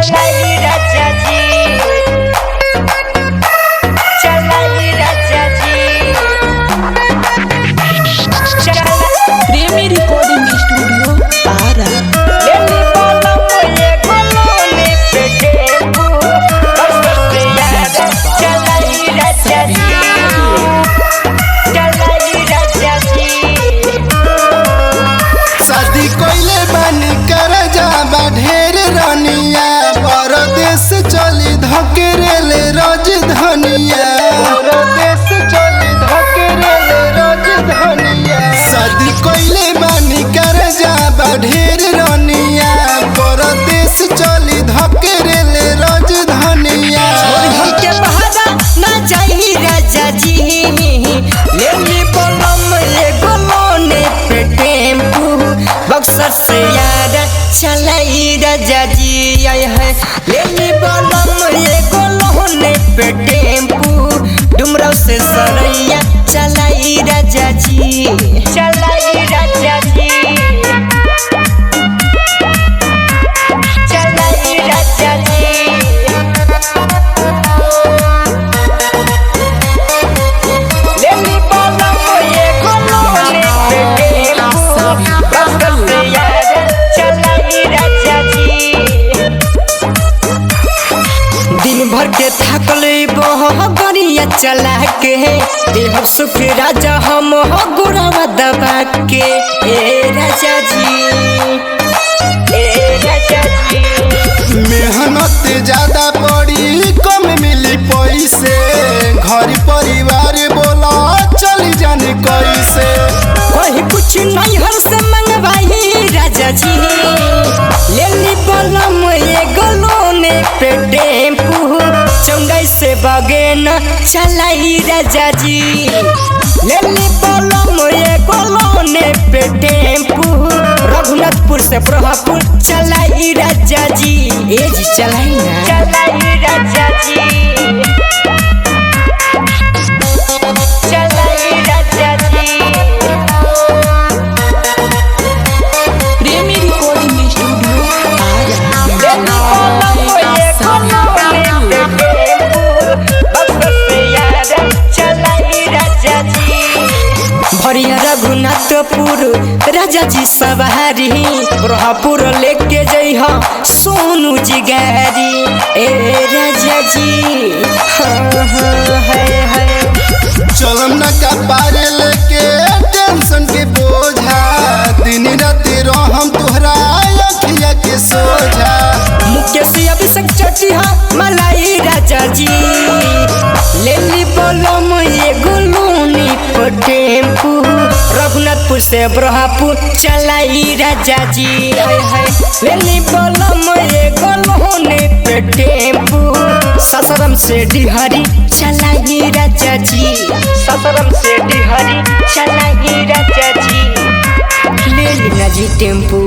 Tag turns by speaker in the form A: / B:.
A: चलाई राजा जी, चलाई राजा जी।
B: प्रेमी रिकॉर्डिंग स्टूडियो तारा।
A: लेली बोलो मुझे गोलोने पे टेम्पू, बस से याद चलाई राजा जी, चलाई राजा जी।
C: शादी कोइले बानी कर जाबा ढेर रानिया, परदेश चली धकेरेले राजधानिया, परदेश चली धकेरेले राजधानिया। शादी कोइले बानी कर जाबा ढेर रानिया, परदेश चली धकेरेले राजधानिया।
A: के बहाना ना चाहिए राजा जी, लेली बोलो मुझे गोलोने पे टेम्पू, बक्सर से यार चलाई राजा जी आए हैं। लेली बोलो मुझे गोलोने पे टेम्पू, डुमराव से सरैया चलाई राजा जी, चलाई राजा जी, चलाई राजा जी। लेली बोलो मुझे गोलोने पे टेम्पू, बक्सर से यार चलाई राजा जी। दिन भर के थकल बहरिया चला के, देह सुख राजा हम हो गुरावा दबा के। ए राजा जी, ए राजा जी।
C: मेहनत ज्यादा पड़ी कम मिली पैसे, घर परिवार बोला चली जाने कैसे।
A: कोई कुछ नहीं हर से मंगवाई राजा जी, लेली बोलो मुझे गोलोने पे टेम्पू, चौंगाई से बगेन चलाई राजा जी। लेली बोलो मुझे गोलोने पे टेम्पू, रघुनाथपुर से ब्रह्मपुर चलाई राजा जी। ए जी चलाई ना, चलाई राजा जी, चलाई राजा जी।
B: प्रेमी रिकॉर्डिंग स्टूडियो तारा।
A: लेली बोलो मुझे गोलोने पे टेम्पू, बक्सर से यार चलाई राजा जी। भरिया रघुनाथपुर राजा जी सवारी, ब्रह्मपुर लेके जइह सोनू जी गारी। ए राजा जी, हाँ हाँ है।
C: चलम न का पारे लेके टेंशन के बोझा, दिन रात रहम तोहरा अखिया के सोझा।
A: मुकेश अभिषेक चटिया मलाई राजा जी, लेली बोलो मुझे गोलोनी पे टेम्पू, रघुनाथपुर से ब्रह्मपुर चलाई राजा जी आए हैं। लेली बोलो मुझे गोलोनी पे टेम्पू, ससरम से डिहरी चलाई राजा जी, ससरम से डिहरी चलाई राजा जी। लेली ना जी टेम्पू।